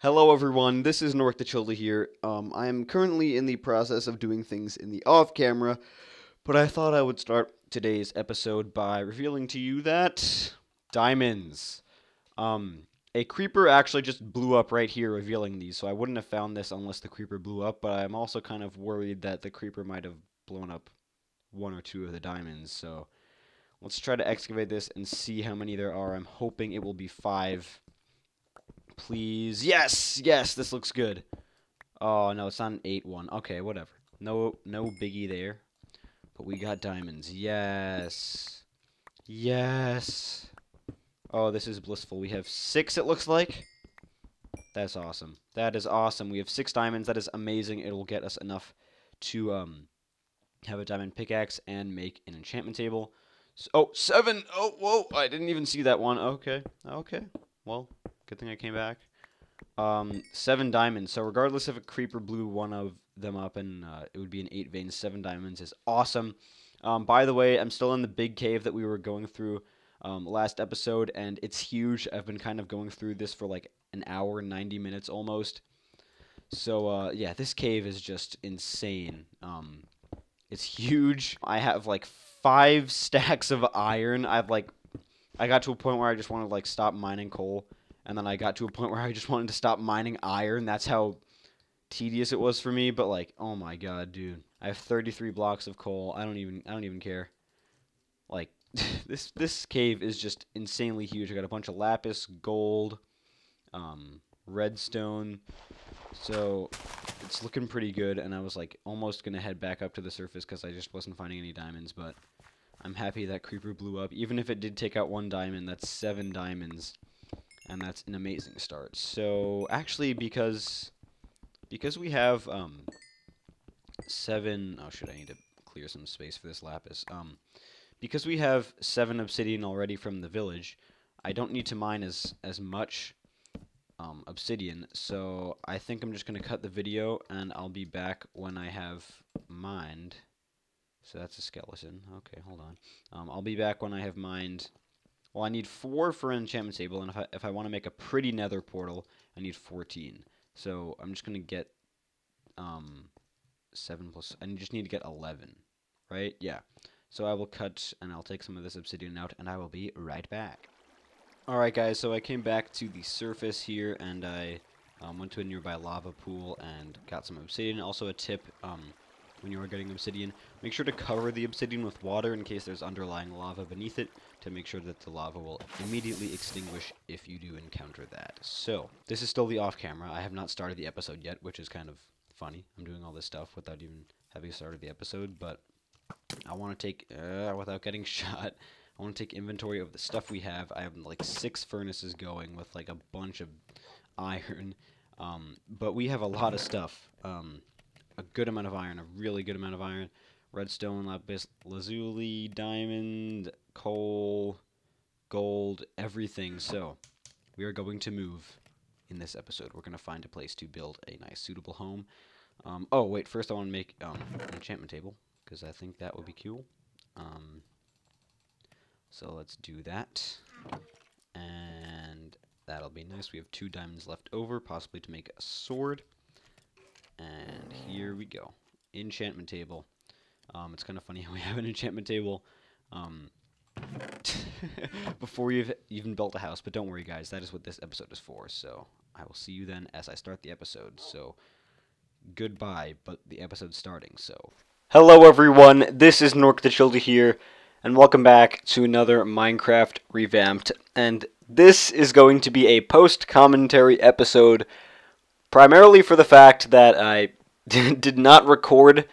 Hello everyone, this is Childa here. I am currently in the process of doing things in the off camera, but I thought I would start today's episode by revealing to you that diamonds. A creeper actually just blew up right here revealing these, so I wouldn't have found this unless the creeper blew up, but I'm also kind of worried that the creeper might have blown up one or two of the diamonds, so let's try to excavate this and see how many there are. I'm hoping it will be 5. Please. Yes! Yes, this looks good. Oh, no, it's not an 8 one. Okay, whatever. No biggie there. But we got diamonds. Yes. Yes. Oh, this is blissful. We have 6, it looks like. That's awesome. That is awesome. We have 6 diamonds. That is amazing. It'll get us enough to have a diamond pickaxe and make an enchantment table. So, oh, 7! Oh, whoa! I didn't even see that one. Okay. Okay. Well, good thing I came back. 7 diamonds. So regardless if a creeper blew one of them up and it would be an 8 veins, 7 diamonds is awesome. By the way, I'm still in the big cave that we were going through last episode, and it's huge. I've been kind of going through this for like an hour, 90 minutes almost. So yeah, this cave is just insane. It's huge. I have like 5 stacks of iron. I got to a point where I just wanted to like stop mining coal. And then I got to a point where I just wanted to stop mining iron. That's how tedious it was for me. But like, oh my god, dude, I have 33 blocks of coal. I don't even care. Like, this cave is just insanely huge. I got a bunch of lapis, gold, redstone. So it's looking pretty good. And I was like almost gonna head back up to the surface because I just wasn't finding any diamonds. But I'm happy that creeper blew up. Even if it did take out 1 diamond, that's 7 diamonds. And that's an amazing start. So actually, because we have 7. Oh shit! I need to clear some space for this lapis. Because we have 7 obsidian already from the village, I don't need to mine as much obsidian. So I think I'm just gonna cut the video, and I'll be back when I have mined. So that's a skeleton. Okay, hold on. I'll be back when I have mined. Well, I need 4 for an enchantment table, and if I want to make a pretty nether portal, I need 14. So I'm just gonna get 7 plus. I just need to get 11, right? Yeah. So I will cut, and I'll take some of this obsidian out, and I will be right back. All right, guys. So I came back to the surface here, and I went to a nearby lava pool and got some obsidian. Also, a tip. When you are getting obsidian, make sure to cover the obsidian with water in case there's underlying lava beneath it to make sure that the lava will immediately extinguish if you do encounter that. So, this is still the off camera. I have not started the episode yet, which is kind of funny. I'm doing all this stuff without even having started the episode, but I want to take, without getting shot, I want to take inventory of the stuff we have. I have like 6 furnaces going with like a bunch of iron, but we have a lot of stuff. A good amount of iron, a really good amount of iron. Redstone, lapis lazuli, diamond, coal, gold, everything. So, we are going to move in this episode. We're going to find a place to build a nice, suitable home. Oh, wait, first I want to make an enchantment table, because I think that would be cool. So, let's do that. And that'll be nice. We have 2 diamonds left over, possibly to make a sword. And here we go. Enchantment table. It's kind of funny how we have an enchantment table before you've even built a house. But don't worry, guys. That is what this episode is for. So I will see you then as I start the episode. So goodbye, but the episode's starting. So hello, everyone. This is Childa here, and welcome back to another Minecraft Revamped. And this is going to be a post-commentary episode, primarily for the fact that I did not record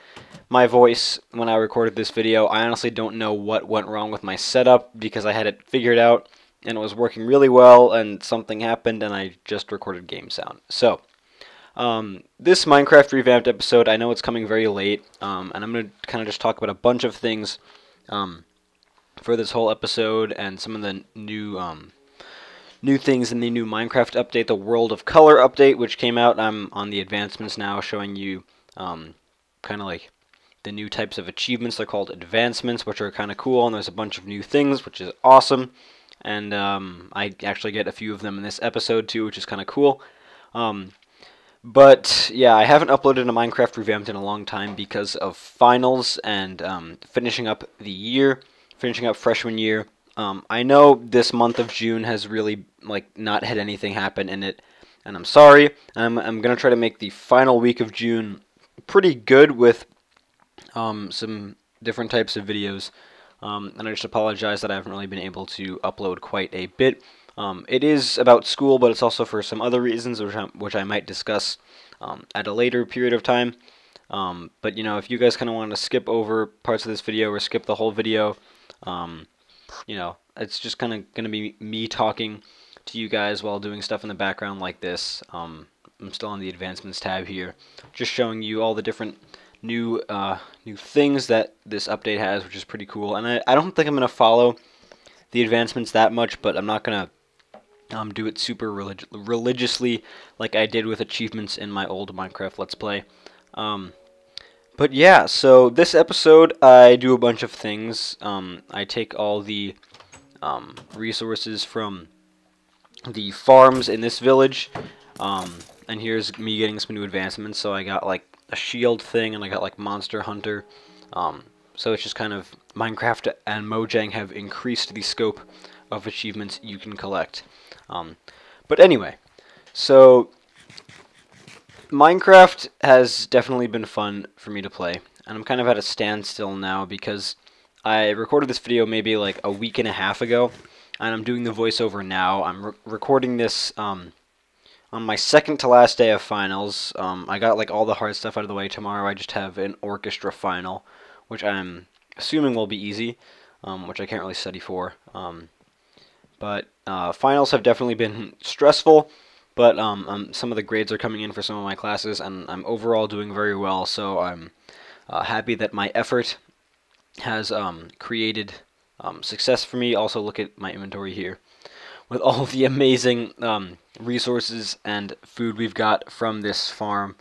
my voice when I recorded this video. I honestly don't know what went wrong with my setup because I had it figured out and it was working really well and something happened and I just recorded game sound. So, this Minecraft Revamped episode, I know it's coming very late, and I'm going to kind of just talk about a bunch of things for this whole episode and some of the new things in the new Minecraft update, the World of Color update, which came out. I'm on the advancements now, showing you kind of like the new types of achievements. They're called advancements, which are kind of cool, and there's a bunch of new things, which is awesome. And I actually get a few of them in this episode too, which is kind of cool. But yeah, I haven't uploaded a Minecraft Revamped in a long time because of finals and finishing up the year, finishing up freshman year. I know this month of June has really not had anything happen in it, and I'm sorry. I'm gonna try to make the final week of June pretty good with some different types of videos. And I just apologize that I haven't really been able to upload quite a bit. It is about school, but it's also for some other reasons, which I might discuss at a later period of time. But if you guys kind of want to skip over parts of this video or skip the whole video, it's just kind of going to be me talking to you guys while doing stuff in the background like this. I'm still on the advancements tab here, just showing you all the different new things that this update has, which is pretty cool. And I don't think I'm going to follow the advancements that much, but I'm not going to do it super religiously like I did with achievements in my old Minecraft Let's Play. But yeah, so this episode I do a bunch of things. I take all the resources from the farms in this village, and here's me getting some new advancements. So I got like a shield thing, and I got like Monster Hunter. So it's just kind of Minecraft and Mojang have increased the scope of achievements you can collect. But anyway, so Minecraft has definitely been fun for me to play, and I'm kind of at a standstill now because I recorded this video maybe like a week and a half ago, and I'm doing the voiceover now. I'm recording this on my second to last day of finals. I got like all the hard stuff out of the way. Tomorrow I just have an orchestra final, which I'm assuming will be easy, which I can't really study for. But finals have definitely been stressful, but some of the grades are coming in for some of my classes, and I'm overall doing very well, so I'm happy that my effort has created success for me. Also, look at my inventory here with all of the amazing resources and food we've got from this farm,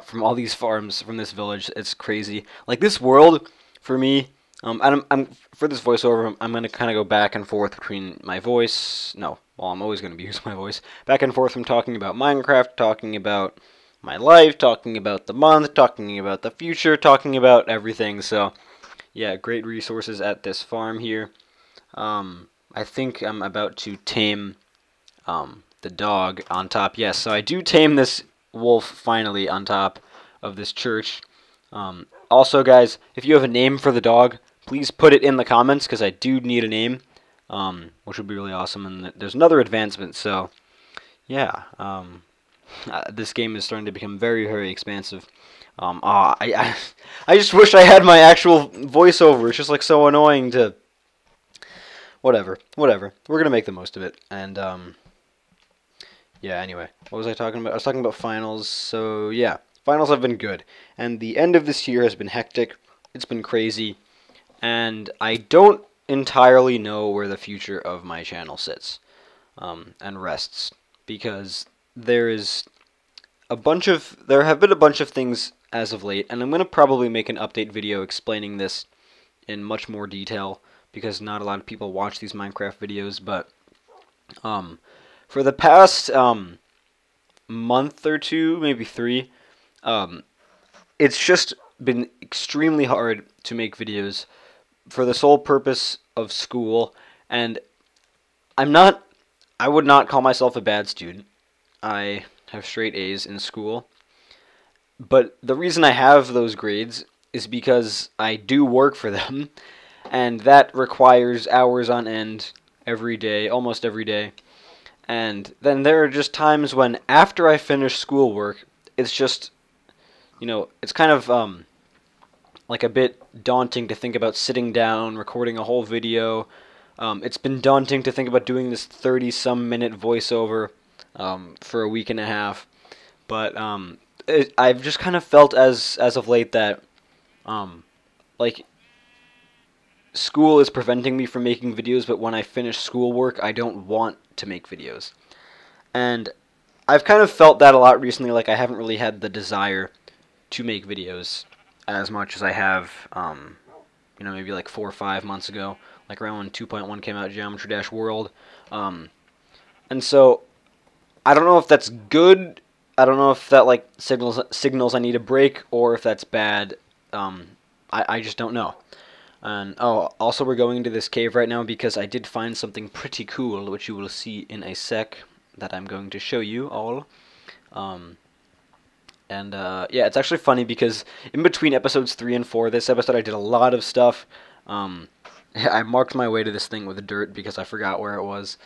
from all these farms, from this village. It's crazy. Like, this world, for me, for this voiceover, I'm going to kind of go back and forth between my voice. No, well, I'm always going to be using my voice. Back and forth from talking about Minecraft, talking about my life, talking about the month, talking about the future, talking about everything. So, yeah, great resources at this farm here. I think I'm about to tame the dog on top. Yes, so I do tame this wolf finally on top of this church. Also, guys, if you have a name for the dog, please put it in the comments, because I do need a name, which would be really awesome. And there's another advancement, so yeah, this game is starting to become very, very expansive. I just wish I had my actual voiceover. It's just like so annoying to... Whatever. We're gonna make the most of it. And yeah. Anyway, what was I talking about? I was talking about finals. So yeah, finals have been good, and the end of this year has been hectic. It's been crazy, and I don't entirely know where the future of my channel sits and rests, because there have been a bunch of things as of late, and I'm gonna probably make an update video explaining this in much more detail, because not a lot of people watch these Minecraft videos. But for the past month or two, maybe 3, it's just been extremely hard to make videos for the sole purpose of school. And I would not call myself a bad student. I have straight A's in school. But the reason I have those grades is because I do work for them, and that requires hours on end every day, almost every day. And then there are just times when, after I finish schoolwork, it's just, it's kind of like a bit daunting to think about sitting down, recording a whole video. It's been daunting to think about doing this 30-some minute voiceover for a week and a half. But I've just kind of felt as of late that like, school is preventing me from making videos, but when I finish schoolwork, I don't want to make videos. And I've kind of felt that a lot recently. Like, I haven't really had the desire to make videos as much as I have, maybe like 4 or 5 months ago, like around when 2.1 came out, Geometry Dash World. And so I don't know if that's good. I don't know if that like signals I need a break, or if that's bad. I just don't know. And oh, also we're going into this cave right now because I did find something pretty cool, which you will see in a sec, that I'm going to show you all. Yeah, it's actually funny because in between episodes 3 and 4, this episode I did a lot of stuff. I marked my way to this thing with dirt because I forgot where it was.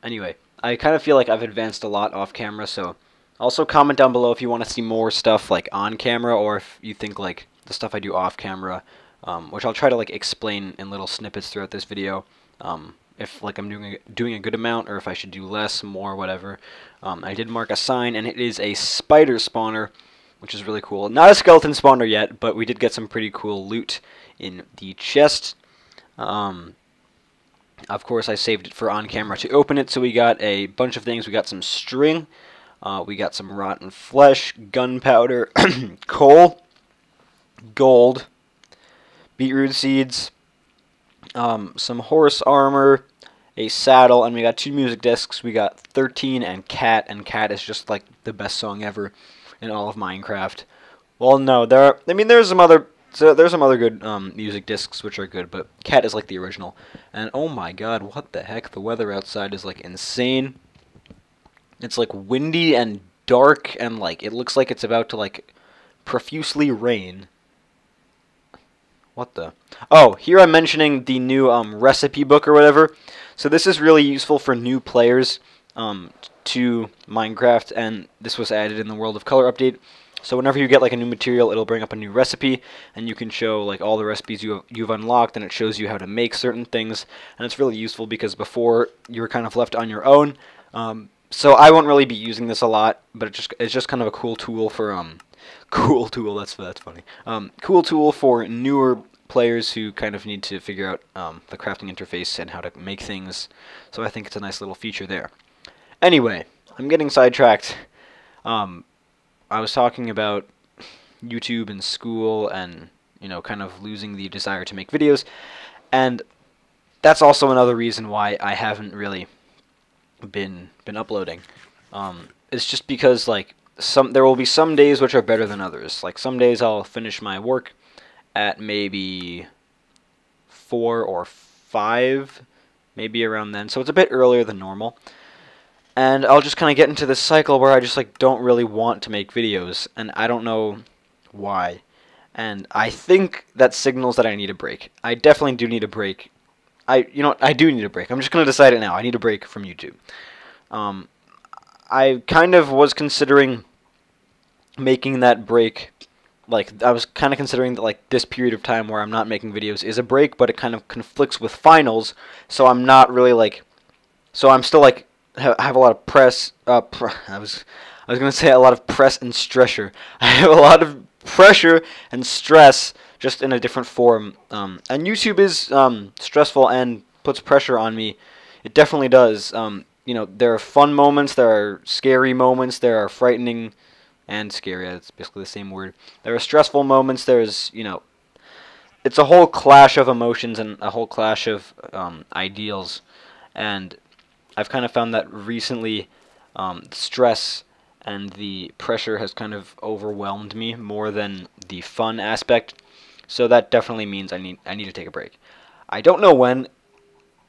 Anyway, I kind of feel like I've advanced a lot off camera, so also comment down below if you want to see more stuff like on camera, or if you think like the stuff I do off camera, which I'll try to like explain in little snippets throughout this video. If like I'm doing a good amount, or if I should do less, more, whatever. I did mark a sign, and it is a spider spawner, which is really cool. Not a skeleton spawner yet, but we did get some pretty cool loot in the chest. Of course, I saved it for on camera to open it, so we got a bunch of things. We got some string, we got some rotten flesh, gunpowder, coal, gold, beetroot seeds, some horse armor, a saddle, and we got 2 music discs. We got 13 and Cat is just like the best song ever in all of Minecraft. Well, no, there's some other good music discs which are good, but Cat is like the original. And oh my god, what the heck? The weather outside is like insane. It's like windy and dark, and like it looks like it's about to like profusely rain. What the? Oh, here I'm mentioning the new recipe book or whatever. So this is really useful for new players to Minecraft, and this was added in the World of Color update. So whenever you get like a new material, it'll bring up a new recipe, and you can show like all the recipes you've unlocked, and it shows you how to make certain things. And it's really useful because before you were kind of left on your own. So I won't really be using this a lot, but it's just kind of a cool tool for cool tool. That's funny. Cool tool for newer players who kind of need to figure out the crafting interface and how to make things. So I think it's a nice little feature there. Anyway, I'm getting sidetracked. I was talking about YouTube and school, and you know, kind of losing the desire to make videos, and that's also another reason why I haven't really been uploading. It's just because like there will be some days which are better than others. Like some days I'll finish my work at maybe 4 or 5, maybe around then. So it's a bit earlier than normal. And I'll just kind of get into this cycle where I just like don't really want to make videos, and I don't know why. And I think that signals that I need a break. I definitely do need a break. You know what? I do need a break. I'm just going to decide it now. I need a break from YouTube. I kind of was considering making that break. Like, I was kind of considering that, like, this period of time where I'm not making videos is a break, but it kind of conflicts with finals, so I'm not really, like, so I'm still, like, have a lot of press, I was going to say a lot of press and stressor. I have a lot of pressure and stress, just in a different form, and YouTube is, stressful and puts pressure on me. It definitely does. You know, there are fun moments, there are scary moments, there are frightening and scary. It's basically the same word. There are stressful moments. There's, you know, it's a whole clash of emotions and a whole clash of ideals. And I've kind of found that recently, stress and the pressure has kind of overwhelmed me more than the fun aspect. So that definitely means I need to take a break. I don't know when.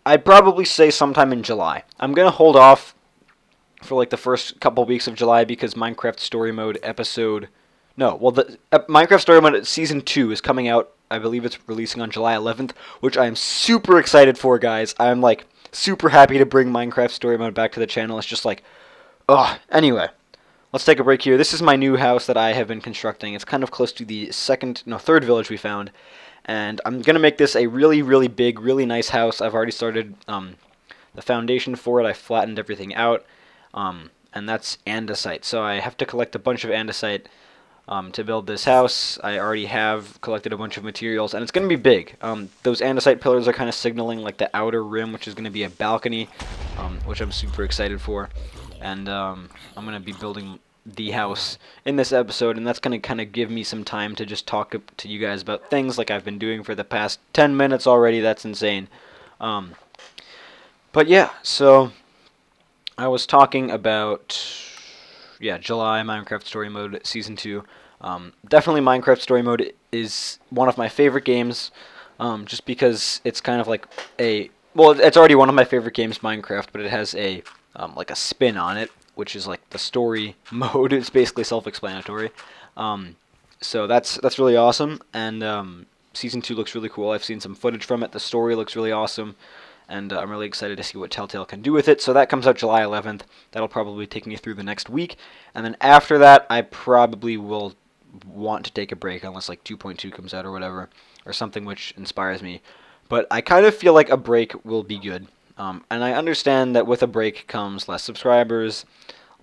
I'd probably say sometime in July. I'm gonna hold off for like the first couple weeks of July because Minecraft Story Mode episode... No, well, the Minecraft Story Mode Season 2 is coming out. I believe it's releasing on July 11th, which I am super excited for, guys. I'm, like, super happy to bring Minecraft Story Mode back to the channel. It's just like, ugh. Anyway, let's take a break here. This is my new house that I have been constructing. It's kind of close to the third village we found. And I'm going to make this a really, really big, really nice house. I've already started the foundation for it. I flattened everything out. And that's andesite. So I have to collect a bunch of andesite to build this house. I already have collected a bunch of materials, and it's going to be big. Those andesite pillars are kind of signaling like the outer rim, which is going to be a balcony, which I'm super excited for. And I'm going to be building the house in this episode, and that's going to kind of give me some time to just talk to you guys about things like I've been doing for the past 10 minutes already. That's insane. But yeah, so I was talking about, yeah, July Minecraft Story Mode Season 2. Definitely Minecraft Story Mode is one of my favorite games, just because it's kind of like well, it's already one of my favorite games, Minecraft, but it has like a spin on it, which is like the story mode. It's basically self-explanatory. So that's really awesome, and Season 2 looks really cool. I've seen some footage from it. The story looks really awesome, and I'm really excited to see what Telltale can do with it. So that comes out July 11th. That'll probably take me through the next week, and then after that, I probably will want to take a break unless like 2.2 comes out or whatever, or something which inspires me. But I kind of feel like a break will be good. And I understand that with a break comes less subscribers,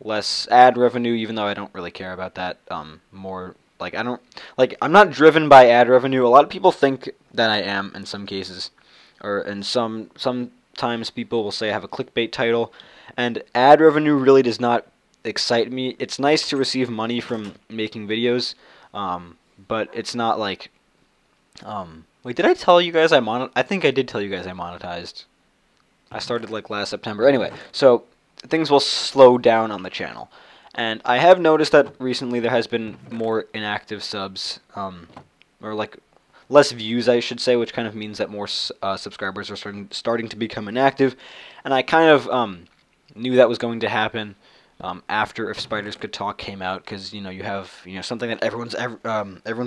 less ad revenue, even though I don't really care about that. More like I'm not driven by ad revenue. A lot of people think that I am in some cases, or in sometimes people will say I have a clickbait title, and ad revenue really does not excite me. It's nice to receive money from making videos, but it's not like wait, did I tell you guys I think I did tell you guys I monetized. I started like last September. Anyway, so things will slow down on the channel. And I have noticed that recently there has been more inactive subs, or like less views, I should say, which kind of means that more subscribers are starting to become inactive. And I kind of knew that was going to happen after If Spiders Could Talk came out, because you have something that everyone's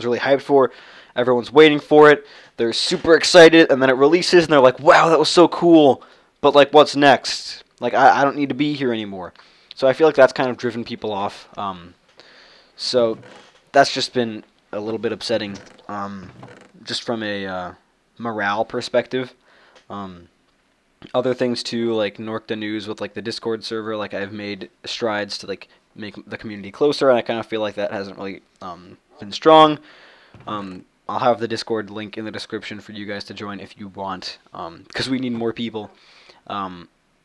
really hyped for, everyone's waiting for it, they're super excited, and then it releases and they're like, wow, that was so cool, but like what's next? Like I don't need to be here anymore. So I feel like that's kind of driven people off. So that's just been a little bit upsetting, just from a morale perspective. Other things too, like Norcda News with like the Discord server, like I've made strides to like make the community closer, and I kind of feel like that hasn't really been strong. I'll have the Discord link in the description for you guys to join if you want, because we need more people.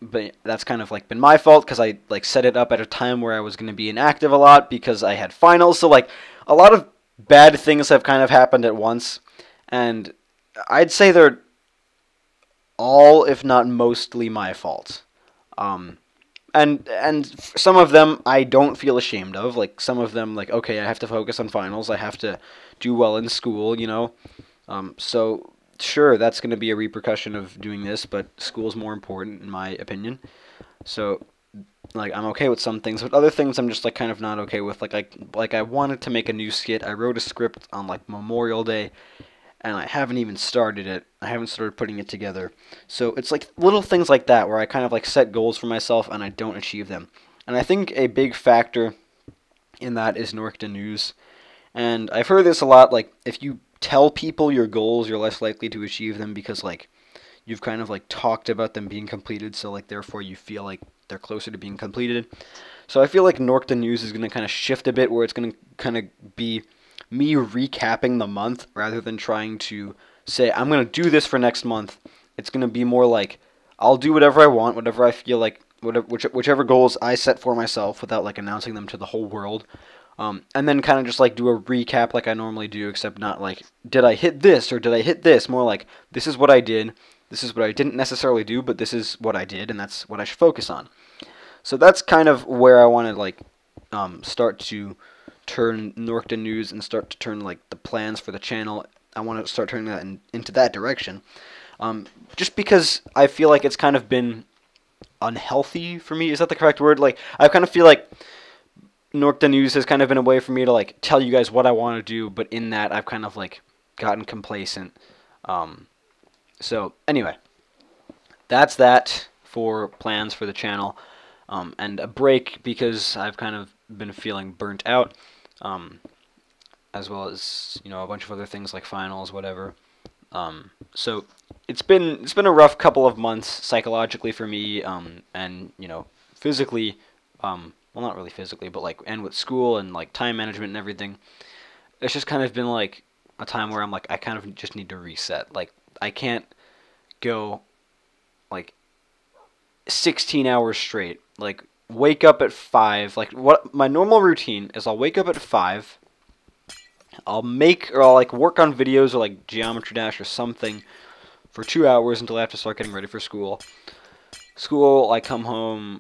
But that's kind of like been my fault, because I like set it up at a time where I was going to be inactive a lot because I had finals. So like a lot of bad things have kind of happened at once, and I'd say they're all, if not mostly, my fault. And some of them I don't feel ashamed of. Like some of them, like okay, I have to focus on finals. I have to do well in school, So sure, that's going to be a repercussion of doing this, but school's more important in my opinion. So like I'm okay with some things, but other things I'm just like kind of not okay with. Like I wanted to make a new skit. I wrote a script on like Memorial Day, and I haven't even started it. I haven't started putting it together. So it's like little things like that where I kind of like set goals for myself and I don't achieve them. And I think a big factor in that is Norcda News. And I've heard this a lot, like if you tell people your goals, you're less likely to achieve them because like you've kind of like talked about them being completed, so like therefore you feel like they're closer to being completed. So I feel like Norcda News is going to kind of shift a bit, where it's going to kind of be me recapping the month rather than trying to say I'm going to do this for next month. It's going to be more like I'll do whatever I want, whatever I feel like, whichever goals I set for myself without like announcing them to the whole world. And then kind of just like do a recap like I normally do, except not like did I hit this or did I hit this, more like this is what I did, this is what I didn't necessarily do, but this is what I did, and that's what I should focus on. So that's kind of where I want to like start to turn Norcda News and start to turn like the plans for the channel. I want to start turning that into that direction, just because I feel like it's kind of been unhealthy for me. Is that the correct word? Like I kind of feel like Norcda News has kind of been a way for me to like tell you guys what I want to do, but in that I've kind of like gotten complacent. So anyway, that's that for plans for the channel, and a break because I've kind of been feeling burnt out, as well as a bunch of other things like finals, whatever. So it's been a rough couple of months psychologically for me, and physically, well, not really physically, but like, and with school and like time management and everything. It's just kind of been like a time where I'm like, I kind of just need to reset. Like I can't go like 16 hours straight. Like wake up at 5. Like what my normal routine is, I'll wake up at 5. I'll like work on videos or like Geometry Dash or something for 2 hours until I have to start getting ready for school. I come home,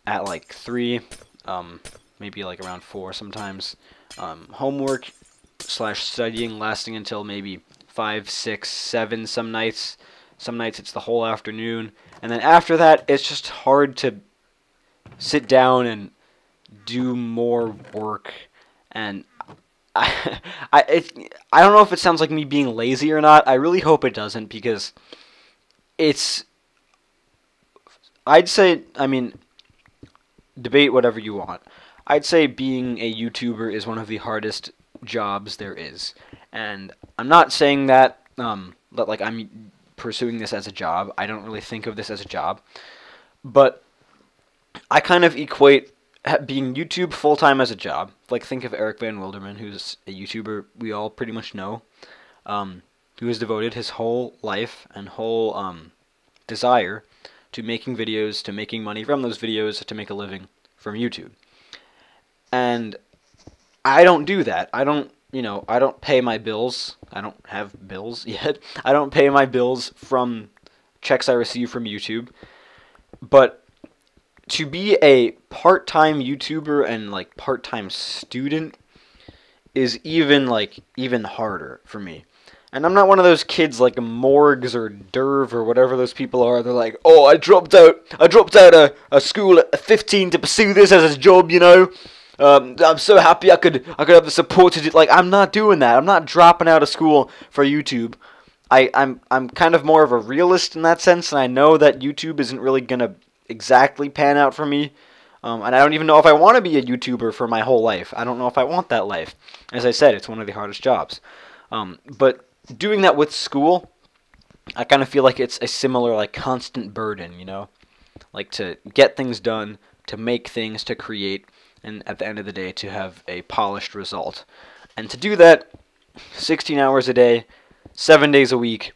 at like 3, maybe like around 4 sometimes. Homework / studying lasting until maybe 5, 6, 7 some nights. Some nights it's the whole afternoon. And then after that, it's just hard to sit down and do more work. And I don't know if it sounds like me being lazy or not. I really hope it doesn't, because I'd say, I mean, debate whatever you want. I'd say being a YouTuber is one of the hardest jobs there is. And I'm not saying that, that like I'm pursuing this as a job. I don't really think of this as a job. But I kind of equate being YouTube full-time as a job. Like, think of Eric Van Wilderman, who's a YouTuber we all pretty much know, who has devoted his whole life and whole desire to making videos, to making money from those videos, to make a living from YouTube. And I don't do that. I don't pay my bills. I don't have bills yet. I don't pay my bills from checks I receive from YouTube. But to be a part-time YouTuber and like part-time student is even harder for me. And I'm not one of those kids like Morgs or Derv or whatever those people are. They're like, oh, I dropped out of school at 15 to pursue this as a job, you know. I'm so happy I could have the support to do. Like, I'm not doing that. I'm not dropping out of school for YouTube. I'm kind of more of a realist in that sense, and I know that YouTube isn't really gonna exactly pan out for me. And I don't even know if I want to be a YouTuber for my whole life. I don't know if I want that life. As I said, it's one of the hardest jobs. But doing that with school, I kind of feel like it's a similar, like, constant burden, you know? Like, to get things done, to make things, to create, and at the end of the day, to have a polished result. And to do that 16 hours a day, 7 days a week,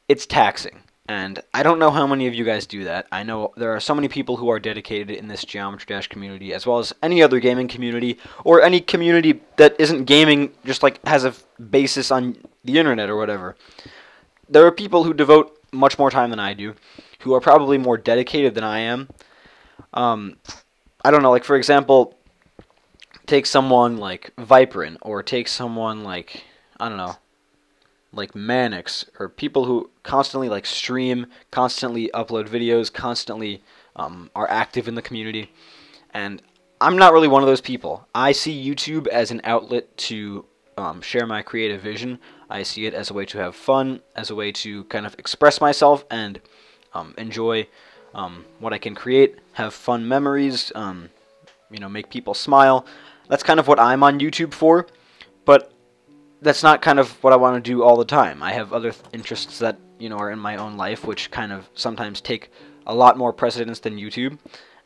it's taxing. And I don't know how many of you guys do that. I know there are so many people who are dedicated in this Geometry Dash community, as well as any other gaming community, or any community that isn't gaming, just like has a basis on the internet or whatever. There are people who devote much more time than I do, who are probably more dedicated than I am. I don't know, like, for example, take someone like Viperin, or take someone like, I don't know, like Manix, or people who constantly like stream, constantly upload videos, constantly are active in the community. And I'm not really one of those people. I see YouTube as an outlet to share my creative vision. I see it as a way to have fun, as a way to kind of express myself and enjoy what I can create, have fun memories, make people smile. That's kind of what I'm on YouTube for. But that's not kind of what I want to do all the time. I have other interests that, are in my own life, which kind of sometimes take a lot more precedence than YouTube,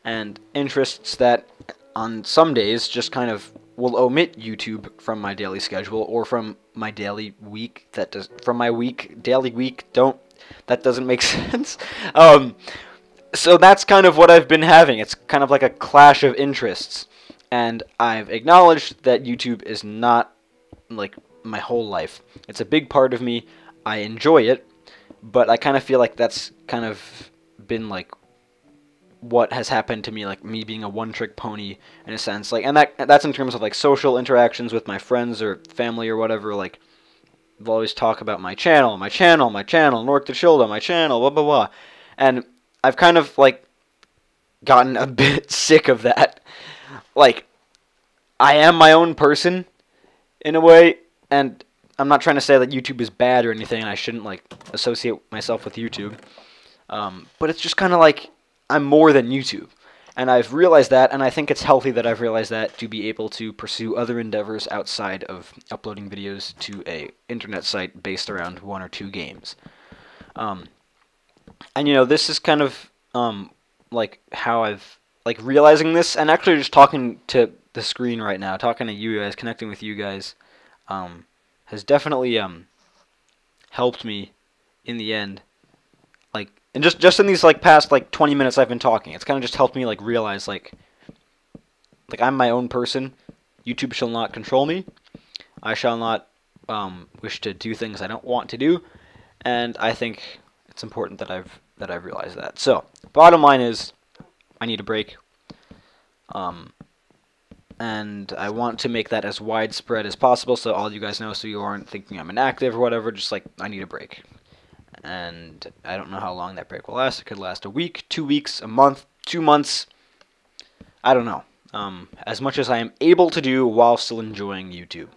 and interests that on some days just kind of will omit YouTube from my daily schedule, or from my daily week. That doesn't make sense. So that's kind of what I've been having. It's kind of like a clash of interests, and I've acknowledged that YouTube is not like my whole life. It's a big part of me. I enjoy it, but I kind of feel like that's kind of been like what has happened to me, like me being a one-trick pony in a sense. Like, and that's in terms of like social interactions with my friends or family or whatever. Like, they'll always talk about my channel, Norcda, Childa, my channel, blah blah blah, and I've kind of like gotten a bit sick of that. Like, I am my own person in a way. And I'm not trying to say that YouTube is bad or anything, and I shouldn't, like, associate myself with YouTube. But it's just kind of like I'm more than YouTube. And I've realized that, and I think it's healthy that I've realized that, to be able to pursue other endeavors outside of uploading videos to a internet site based around 1 or 2 games. And, this is kind of, like, how I've, like, realizing this, and actually just talking to the screen right now, talking to you guys, connecting with you guys, has definitely helped me in the end. Like, and just in these like past like 20 minutes I've been talking, it's kind of just helped me like realize like I'm my own person. YouTube shall not control me. I shall not wish to do things I don't want to do, and I think it's important that I've realized that. So, bottom line is, I need a break. And I want to make that as widespread as possible so all you guys know, so you aren't thinking I'm inactive or whatever, just like I need a break. And I don't know how long that break will last. It could last a week, 2 weeks, a month, 2 months. I don't know. As much as I am able to do while still enjoying YouTube.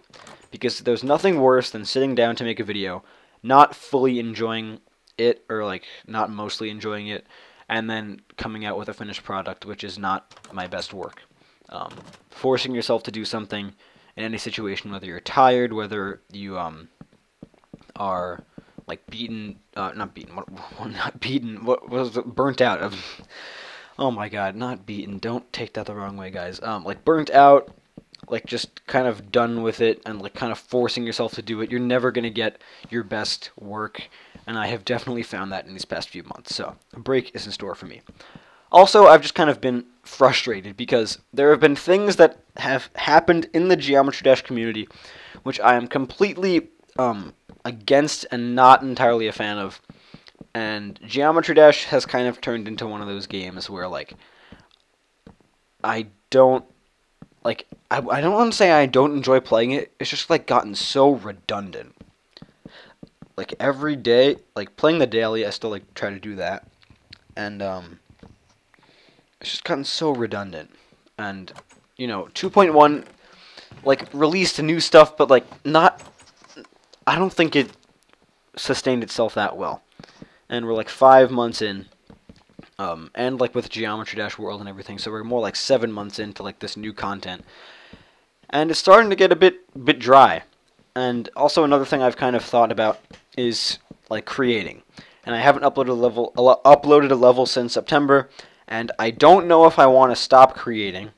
Because there's nothing worse than sitting down to make a video, not fully enjoying it, or like not mostly enjoying it, and then coming out with a finished product, which is not my best work. Forcing yourself to do something in any situation, whether you're tired, whether you are like beaten, not beaten, not beaten, what was it, burnt out of. Oh my god, not beaten. Don't take that the wrong way, guys. Like burnt out, like just kind of done with it, and like kind of forcing yourself to do it. You're never gonna get your best work, and I have definitely found that in these past few months. So a break is in store for me. Also, I've just kind of been frustrated because there have been things that have happened in the Geometry Dash community which I am completely against and not entirely a fan of. And Geometry Dash has kind of turned into one of those games where, like, I don't want to say I don't enjoy playing it. It's just, like, gotten so redundant. Like, every day, like, playing the daily, I still, like, try to do that. And, it's just gotten so redundant. And, you know, 2.1, like, released new stuff, but, like, not... I don't think it sustained itself that well. And we're, like, 5 months in. And, like, with Geometry Dash World and everything, so we're more like 7 months into, like, this new content. And it's starting to get a bit dry. And also another thing I've kind of thought about is, like, creating. And I haven't uploaded a level since September, and I don't know if I want to stop creating,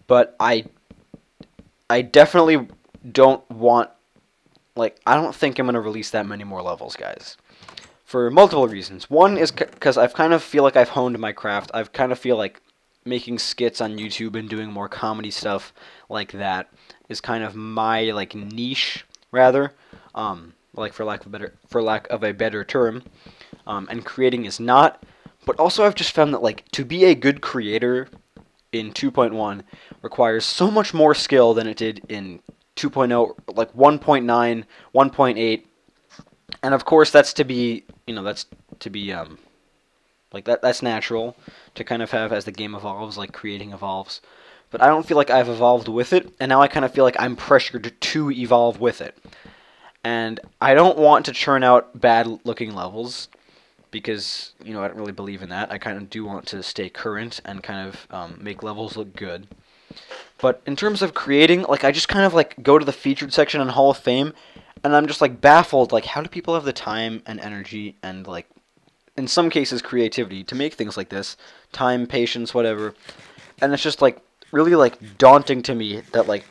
but I definitely don't want, like, I don't think I'm going to release that many more levels, guys. For multiple reasons. One is because I kind of feel like I've honed my craft. I kind of feel like making skits on YouTube and doing more comedy stuff like that is kind of my, like, niche, rather. Like, for lack of a better term. And creating is not. But also I've just found that, like, to be a good creator in 2.1 requires so much more skill than it did in 2.0, like 1.9, 1.8. And of course that's to be, like, that's natural to kind of have as the game evolves, like creating evolves. But I don't feel like I've evolved with it, and now I kind of feel like I'm pressured to evolve with it. And I don't want to churn out bad-looking levels, because, I don't really believe in that. I kind of do want to stay current and kind of make levels look good. But in terms of creating, like, I just kind of, like, go to the featured section on Hall of Fame, and I'm just, like, baffled, like, how do people have the time and energy and, like, in some cases creativity to make things like this? Time, patience, whatever. And it's just, like, really, like, daunting to me that, like,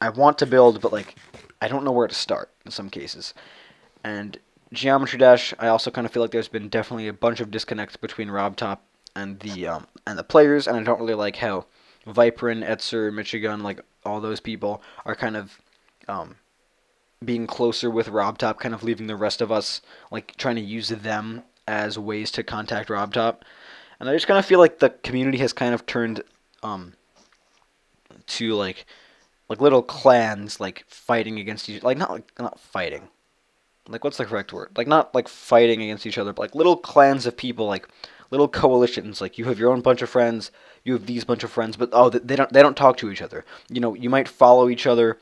I want to build, but, like, I don't know where to start in some cases. And Geometry Dash, I also kind of feel like there's been definitely a bunch of disconnects between RobTop and the players, and I don't really like how Viperin, Etzer, Michigan, like, all those people are kind of being closer with RobTop, kind of leaving the rest of us, like, trying to use them as ways to contact RobTop. And I just kind of feel like the community has kind of turned to, like little clans, like, fighting against each, like, not fighting. Like, what's the correct word? Like, not, like, fighting against each other, but, like, little clans of people, like, little coalitions. Like, you have your own bunch of friends, you have these bunch of friends, but, oh, they don't talk to each other. You might follow each other,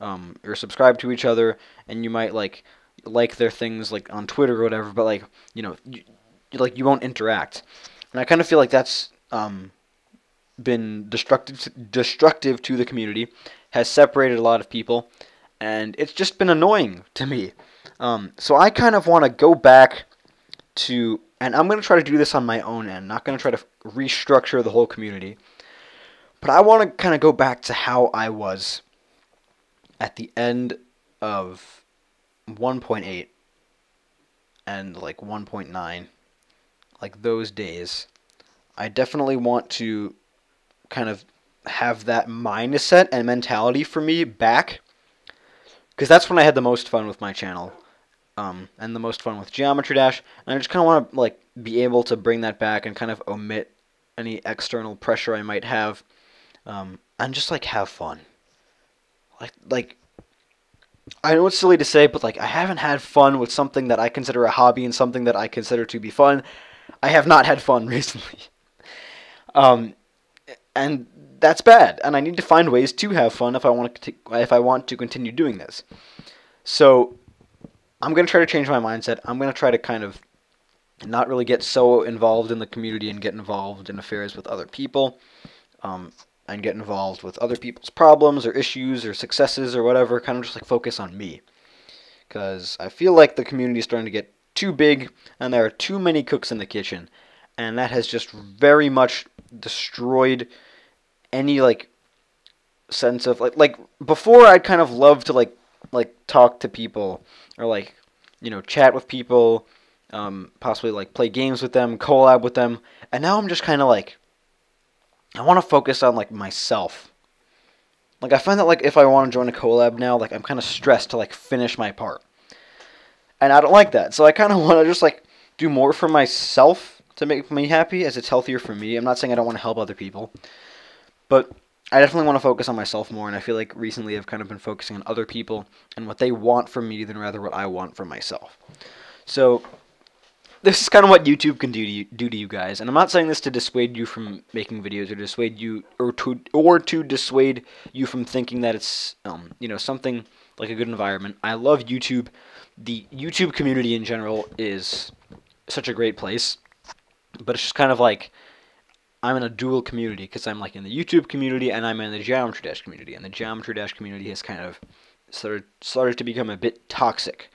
or subscribe to each other, and you might, like their things, like, on Twitter or whatever, but, like, you won't interact. And I kind of feel like that's been destructive to the community, has separated a lot of people, and it's just been annoying to me. So I kind of want to go back to, and I'm going to try to do this on my own end, not going to try to restructure the whole community, but I want to kind of go back to how I was at the end of 1.8 and, like, 1.9, like, those days. I definitely want to kind of have that mindset and mentality for me back, because that's when I had the most fun with my channel, and the most fun with Geometry Dash, and I just kind of want to, like, be able to bring that back and kind of omit any external pressure I might have and just like have fun. Like I know it's silly to say, but like I haven't had fun with something that I consider a hobby and something that I consider to be fun. I have not had fun recently. Um, and that's bad. And I need to find ways to have fun if I want to continue doing this. So I'm gonna try to change my mindset. I'm gonna try to kind of not really get so involved in the community and get involved in affairs with other people, and get involved with other people's problems or issues or successes or whatever. Kind of just like focus on me, because I feel like the community is starting to get too big and there are too many cooks in the kitchen, and that has just very much destroyed any like sense of like before I'd kind of love to like talk to people or like chat with people, possibly like play games with them, collab with them, and now I'm just kind of like I want to focus on like myself. Like I find that like if I want to join a collab now, like I'm kind of stressed to like finish my part, and I don't like that. So I kind of want to just like do more for myself to make me happy, as it's healthier for me. I'm not saying I don't want to help other people, but I definitely want to focus on myself more, and I feel like recently I've kind of been focusing on other people and what they want from me than rather what I want from myself. So this is kind of what YouTube can do to you guys, and I'm not saying this to dissuade you from making videos or dissuade you or to dissuade you from thinking that it's something like a good environment. I love YouTube. The YouTube community in general is such a great place, but it's just kind of like I'm in a dual community because I'm like in the YouTube community and I'm in the Geometry Dash community, and the Geometry Dash community has kind of started to become a bit toxic.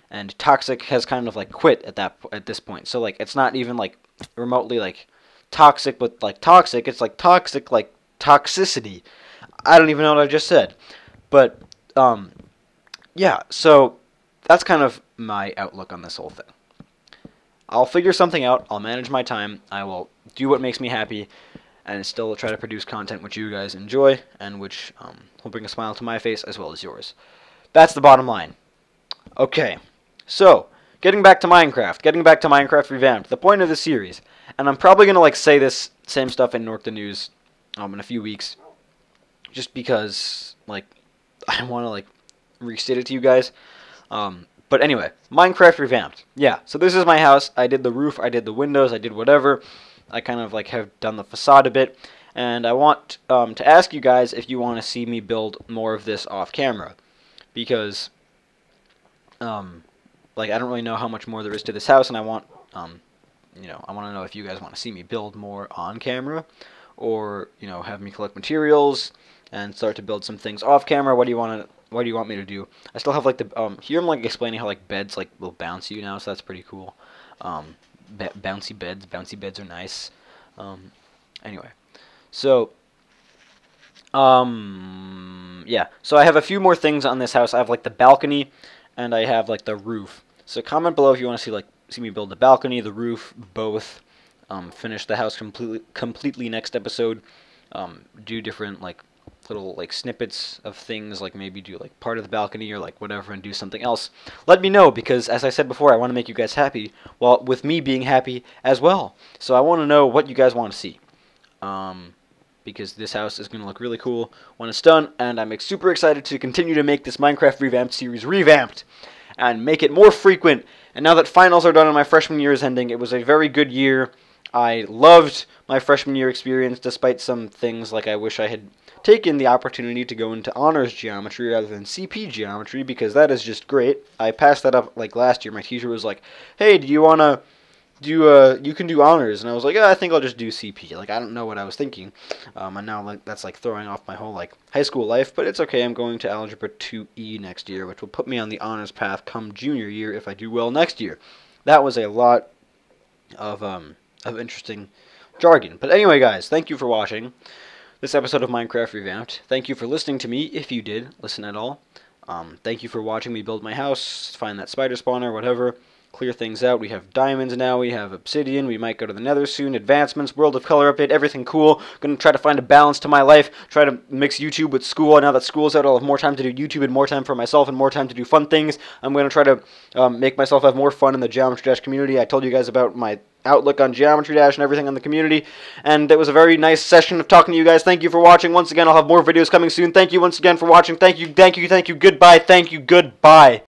And toxic has kind of like quit at this point. So like it's not even like remotely like toxic, but like toxic. It's like toxic like toxicity. I don't even know what I just said. But yeah, so that's kind of my outlook on this whole thing. I'll figure something out. I'll manage my time. I will do what makes me happy, and still try to produce content which you guys enjoy and which will bring a smile to my face as well as yours. That's the bottom line. Okay. So, getting back to Minecraft Revamped, the point of the series, and I'm probably going to like say this same stuff in Norcda News in a few weeks, just because like I want to like restate it to you guys. But anyway, Minecraft Revamped. Yeah, so this is my house. I did the roof, I did the windows, I did whatever. I kind of like have done the facade a bit, and I want to ask you guys if you want to see me build more of this off camera, because like I don't really know how much more there is to this house, and I want I want to know if you guys want to see me build more on camera, or have me collect materials and start to build some things off camera. What do you want me to do? I still have like the here I'm like explaining how like beds like will bounce you now, so that's pretty cool. Bouncy beds are nice. Anyway, so yeah, so I have a few more things on this house. I have like the balcony, and I have like the roof. So comment below if you want to see me build the balcony, the roof, both. Finish the house completely next episode. Do different like little like snippets of things, like maybe do like part of the balcony or like whatever, and do something else. Let me know, because as I said before, I want to make you guys happy, while with me being happy as well. So I want to know what you guys want to see. Because this house is going to look really cool when it's done, and I'm super excited to continue to make this Minecraft Revamped series revamped and make it more frequent. And now that finals are done and my freshman year is ending, it was a very good year. I loved my freshman year experience, despite some things like I wish I had taken the opportunity to go into honors geometry rather than CP geometry, because that is just great. I passed that up like last year. My teacher was like, "Hey, do you want to you can do honors," and I was like, "Yeah, I think I'll just do CP." Like, I don't know what I was thinking, and now like that's like throwing off my whole like high school life. But it's okay. I'm going to Algebra 2E next year, which will put me on the honors path come junior year if I do well next year. That was a lot of interesting jargon. But anyway, guys, thank you for watching this episode of Minecraft Revamped. Thank you for listening to me, if you did listen at all. Thank you for watching me build my house, find that spider spawner, whatever. clear things out. We have diamonds now, we have obsidian, we might go to the nether soon, advancements, world of color update, everything cool. Gonna try to find a balance to my life, try to mix YouTube with school. Now that school's out, I'll have more time to do YouTube and more time for myself and more time to do fun things. I'm gonna try to make myself have more fun in the Geometry Dash community. I told you guys about my outlook on Geometry Dash and everything on the community, and it was a very nice session of talking to you guys. Thank you for watching. Once again, I'll have more videos coming soon. Thank you once again for watching. Thank you, goodbye, thank you, goodbye.